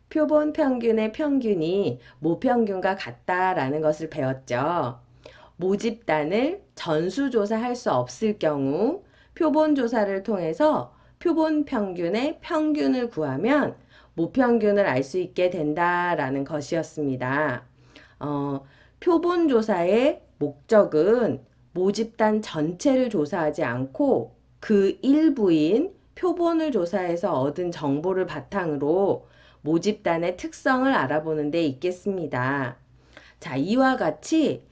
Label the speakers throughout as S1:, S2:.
S1: 표본 평균의 평균이 모평균과 같다라는 것을 배웠죠. 모집단을 전수조사할 수 없을 경우 표본조사를 통해서 표본 평균의 평균을 구하면 모평균을 알 수 있게 된다라는 것이었습니다. 어, 표본조사의 목적은 모집단 전체를 조사하지 않고 그 일부인 표본을 조사해서 얻은 정보를 바탕으로 모집단의 특성을 알아보는 데 있겠습니다. 자, 이와 같이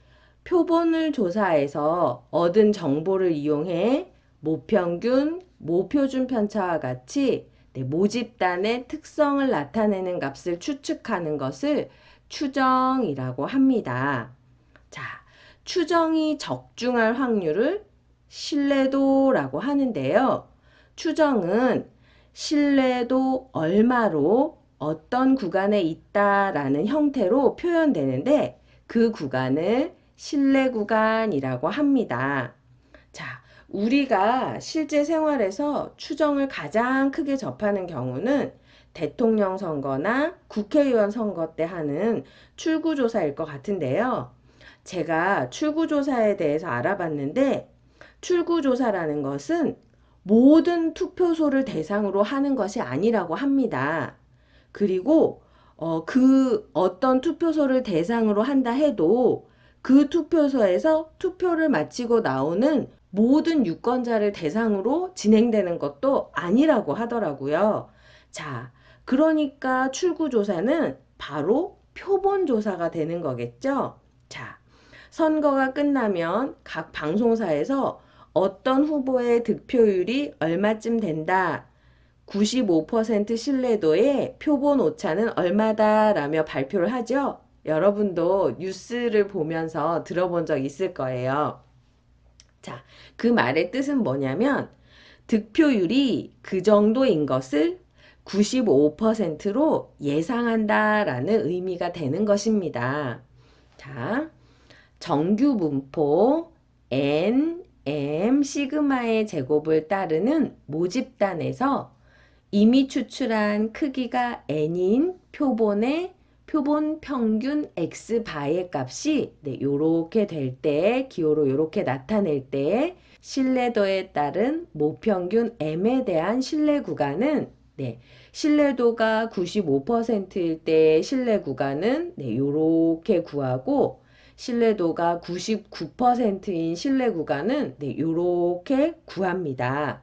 S1: 표본을 조사해서 얻은 정보를 이용해 모평균, 모표준 편차와 같이 모집단의 특성을 나타내는 값을 추측하는 것을 추정이라고 합니다. 자, 추정이 적중할 확률을 신뢰도라고 하는데요. 추정은 신뢰도 얼마로 어떤 구간에 있다라는 형태로 표현되는데 그 구간을 신뢰 구간이라고 합니다. 자, 우리가 실제 생활에서 추정을 가장 크게 접하는 경우는 대통령 선거나 국회의원 선거 때 하는 출구조사일 것 같은데요. 제가 출구조사에 대해서 알아봤는데 출구조사라는 것은 모든 투표소를 대상으로 하는 것이 아니라고 합니다. 그리고 그 어떤 투표소를 대상으로 한다 해도 그 투표소에서 투표를 마치고 나오는 모든 유권자를 대상으로 진행되는 것도 아니라고 하더라고요. 자, 그러니까 출구조사는 바로 표본조사가 되는 거겠죠? 자, 선거가 끝나면 각 방송사에서 어떤 후보의 득표율이 얼마쯤 된다, 95% 신뢰도의 표본 오차는 얼마다라며 발표를 하죠. 여러분도 뉴스를 보면서 들어본 적 있을 거예요. 자, 그 말의 뜻은 뭐냐면 득표율이 그 정도인 것을 95%로 예상한다라는 의미가 되는 것입니다. 자, 정규 분포 N, M, 시그마의 제곱을 따르는 모집단에서 이미 추출한 크기가 n인 표본의 표본 평균 x바의 값이 요렇게 될 때, 기호로 요렇게 나타낼 때 신뢰도에 따른 모평균 m에 대한 신뢰 구간은 신뢰도가 95%일 때 신뢰 구간은 요렇게 구하고 신뢰도가 99%인 신뢰 구간은 요렇게 구합니다.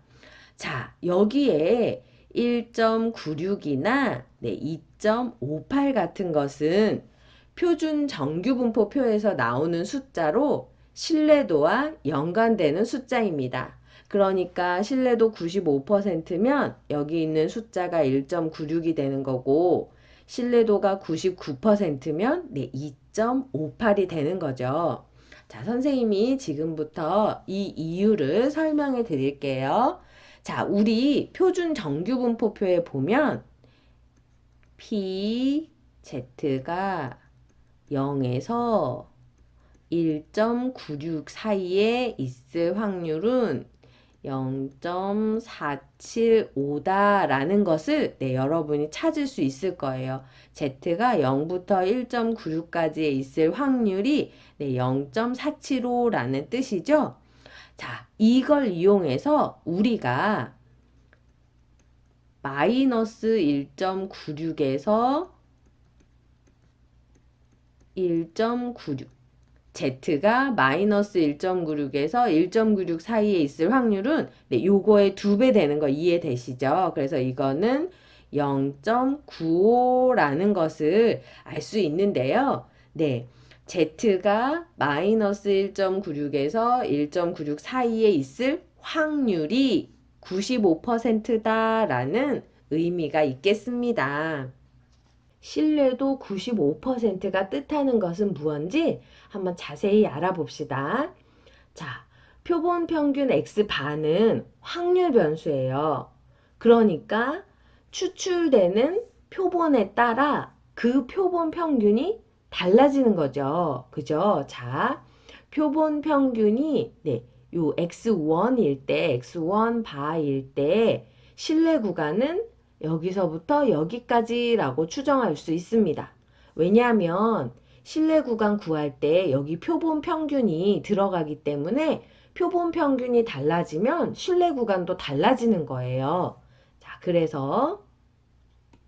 S1: 자, 여기에 1.96이나 2.58 같은 것은 표준 정규분포표에서 나오는 숫자로 신뢰도와 연관되는 숫자입니다. 그러니까 신뢰도 95%면 여기 있는 숫자가 1.96이 되는 거고 신뢰도가 99%면 2.58이 되는 거죠. 자, 선생님이 지금부터 이 이유를 설명해 드릴게요. 자, 우리 표준 정규분포표에 보면 P, Z가 0에서 1.96 사이에 있을 확률은 0.475다라는 것을 여러분이 찾을 수 있을 거예요. Z가 0부터 1.96까지에 있을 확률이 0.475라는 뜻이죠. 자, 이걸 이용해서 우리가 마이너스 1.96에서 1.96 Z가 마이너스 1.96에서 1.96 사이에 있을 확률은 요거의 2배 되는 거 이해되시죠? 그래서 이거는 0.95라는 것을 알 수 있는데요. Z가 마이너스 1.96에서 1.96 사이에 있을 확률이 95%다라는 의미가 있겠습니다. 신뢰도 95%가 뜻하는 것은 무언지 한번 자세히 알아봅시다. 자, 표본 평균 X바는 확률 변수예요. 그러니까 추출되는 표본에 따라 그 표본 평균이 달라지는 거죠. 그죠? 자, 표본 평균이 요 X1일 때, X1 바일 때 신뢰 구간은 여기서부터 여기까지라고 추정할 수 있습니다. 왜냐하면 실내 구간 구할 때 여기 표본 평균이 들어가기 때문에 표본 평균이 달라지면 실내 구간도 달라지는 거예요. 자, 그래서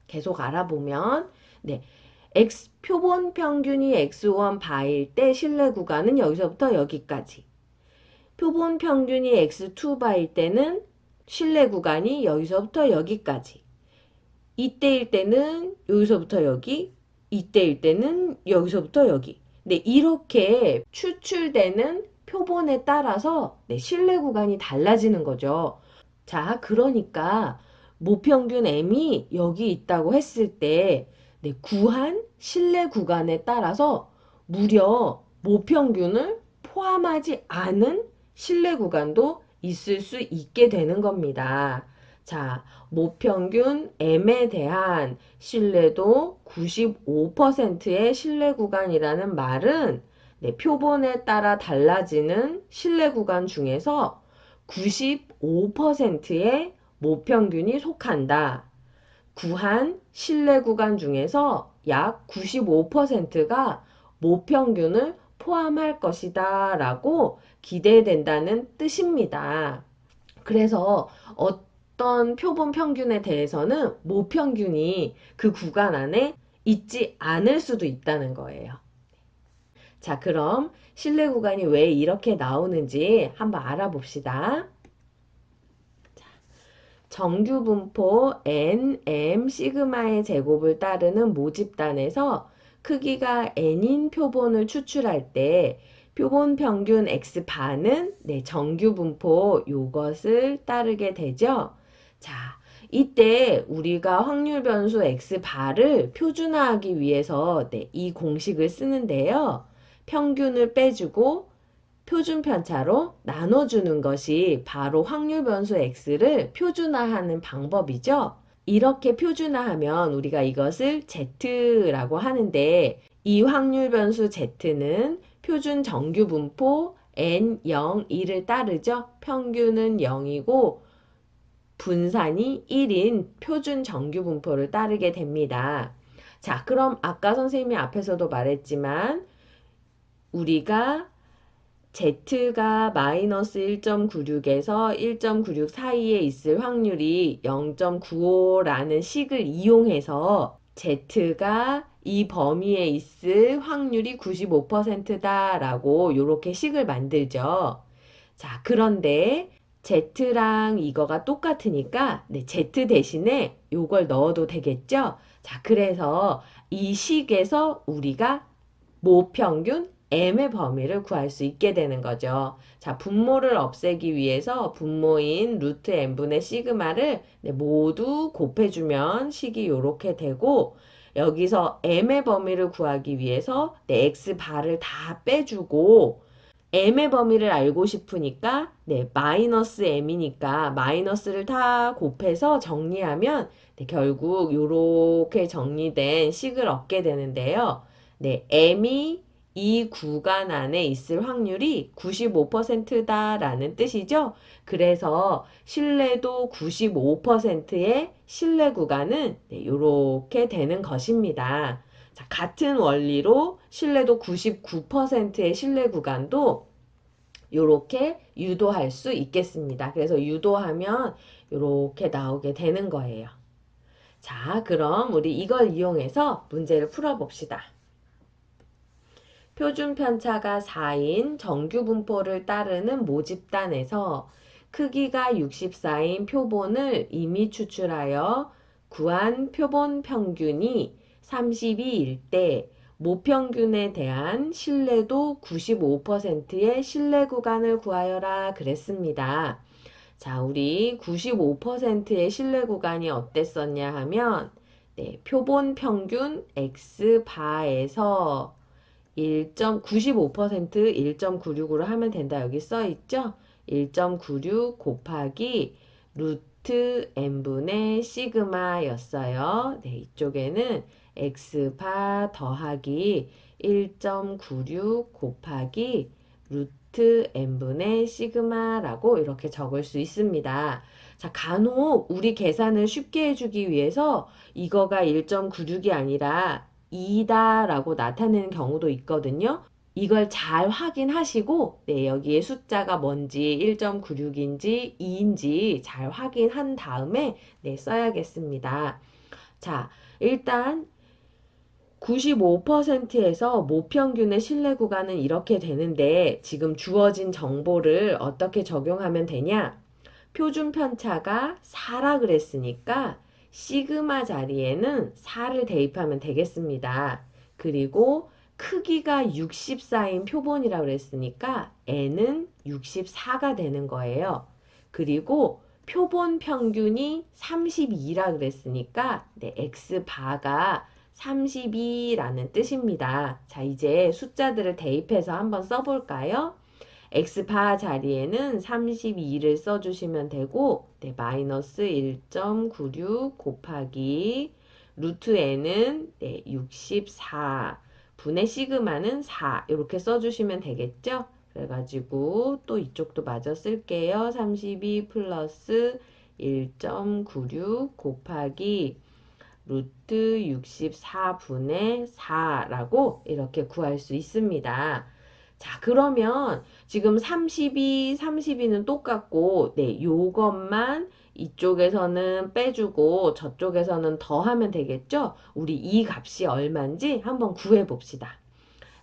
S1: 계속 알아보면 네, 표본 평균이 x1 바일 때 실내 구간은 여기서부터 여기까지. 표본 평균이 x2 바일 때는 실내 구간이 여기서부터 여기까지. 이때일 때는 여기서부터 여기, 이때일 때는 여기서부터 여기. 네, 이렇게 추출되는 표본에 따라서 네, 실내 구간이 달라지는 거죠. 자, 그러니까 모평균 m이 여기 있다고 했을 때 네, 구한 실내 구간에 따라서 무려 모평균을 포함하지 않은 실내 구간도 있을 수 있게 되는 겁니다. 자, 모평균 m에 대한 신뢰도 95%의 신뢰 구간이라는 말은 네, 표본에 따라 달라지는 신뢰 구간 중에서 95%의 모평균이 속한다. 구한 신뢰 구간 중에서 약 95%가 모평균을 포함할 것이다 라고 기대된다는 뜻입니다. 그래서 어떤 표본 평균에 대해서는 모평균이 그 구간 안에 있지 않을 수도 있다는 거예요. 자, 그럼 실내 구간이 왜 이렇게 나오는지 한번 알아봅시다. 정규 분포 n, m, 시그마의 제곱을 따르는 모집단에서 크기가 n인 표본을 추출할 때 표본 평균 x반은 네, 정규 분포 요것을 따르게 되죠. 자, 이때 우리가 확률 변수 xbar을 표준화하기 위해서 네, 이 공식을 쓰는데요. 평균을 빼주고 표준 편차로 나눠주는 것이 바로 확률 변수 x를 표준화하는 방법이죠. 이렇게 표준화하면 우리가 이것을 z라고 하는데 이 확률 변수 z는 표준 정규 분포 n, 0, 1을 따르죠. 평균은 0이고 분산이 1인 표준 정규 분포를 따르게 됩니다. 자, 그럼 아까 선생님이 앞에서도 말했지만 우리가 Z가 마이너스 1.96에서 1.96 사이에 있을 확률이 0.95라는 식을 이용해서 Z가 이 범위에 있을 확률이 95%다라고 이렇게 식을 만들죠. 자, 그런데 Z랑 이거가 똑같으니까 네, Z 대신에 요걸 넣어도 되겠죠? 자, 그래서 이 식에서 우리가 모평균 m의 범위를 구할 수 있게 되는 거죠. 자, 분모를 없애기 위해서 분모인 루트 n분의 시그마를 네, 모두 곱해주면 식이 이렇게 되고 여기서 m의 범위를 구하기 위해서 네, xbar을 다 빼주고 m의 범위를 알고 싶으니까 네, 마이너스 m이니까 마이너스를 다 곱해서 정리하면 네, 결국 이렇게 정리된 식을 얻게 되는데요. 네, m이 이 구간 안에 있을 확률이 95%다라는 뜻이죠. 그래서 신뢰도 95%의 신뢰 구간은 네, 이렇게 되는 것입니다. 자, 같은 원리로 신뢰도 99%의 신뢰 구간도 이렇게 유도할 수 있겠습니다. 그래서 유도하면 이렇게 나오게 되는 거예요. 자, 그럼 우리 이걸 이용해서 문제를 풀어봅시다. 표준 편차가 4인 정규 분포를 따르는 모집단에서 크기가 64인 표본을 이미 추출하여 구한 표본 평균이 32일 때 모평균에 대한 신뢰도 95%의 신뢰 구간을 구하여라 그랬습니다. 자, 우리 95%의 신뢰 구간이 어땠었냐 하면 네, 표본 평균 x바에서 1.95% 1.96으로 하면 된다. 여기 써 있죠? 1.96 곱하기 루트 n분의 시그마였어요. 네, 이쪽에는 x바 더하기 1.96 곱하기 루트 n분의 시그마라고 이렇게 적을 수 있습니다. 자, 간혹 우리 계산을 쉽게 해주기 위해서 이거가 1.96이 아니라 2다라고 나타내는 경우도 있거든요. 이걸 잘 확인하시고, 네, 여기에 숫자가 뭔지 1.96인지 2인지 잘 확인한 다음에, 네, 써야겠습니다. 자, 일단 95%에서 모평균의 신뢰 구간은 이렇게 되는데, 지금 주어진 정보를 어떻게 적용하면 되냐? 표준 편차가 4라 그랬으니까 시그마 자리에는 4를 대입하면 되겠습니다. 그리고 크기가 64인 표본이라 그랬으니까 n은 64가 되는 거예요. 그리고 표본 평균이 32라 그랬으니까 네, x바가 32라는 뜻입니다. 자, 이제 숫자들을 대입해서 한번 써볼까요? x바 자리에는 32를 써주시면 되고, 네, 마이너스 1.96 곱하기 루트 n은 네, 64 분의 시그마는 4 이렇게 써주시면 되겠죠? 그래가지고 또 이쪽도 마저 쓸게요. 32 플러스 1.96 곱하기 루트 64분의 4라고 이렇게 구할 수 있습니다. 자, 그러면 지금 32는 똑같고, 네, 요것만 이쪽에서는 빼주고 저쪽에서는 더하면 되겠죠? 우리 이 값이 얼마인지 한번 구해봅시다.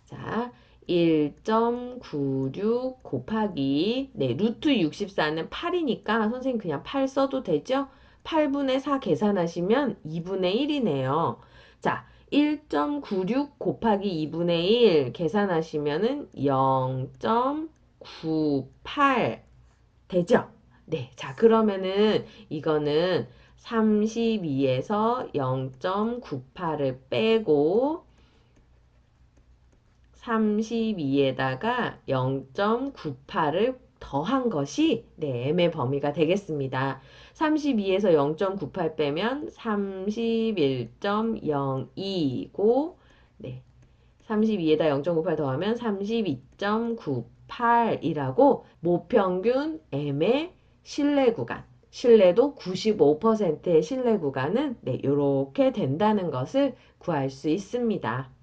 S1: 자, 1.96 곱하기 네, 루트 64는 8이니까 선생님 그냥 8 써도 되죠? 8분의 4 계산하시면 2분의 1이네요. 자, 1.96 곱하기 2분의 1 계산하시면은 0.98 되죠? 네, 자, 그러면은 이거는 32에서 0.98을 빼고 32에다가 0.98을 더한 것이 네, m의 범위가 되겠습니다. 32에서 0.98 빼면 31.02고 네, 32에다 0.98 더하면 32.98이라고 모평균 m의 신뢰 구간, 신뢰도 95%의 신뢰 구간은 네, 이렇게 된다는 것을 구할 수 있습니다.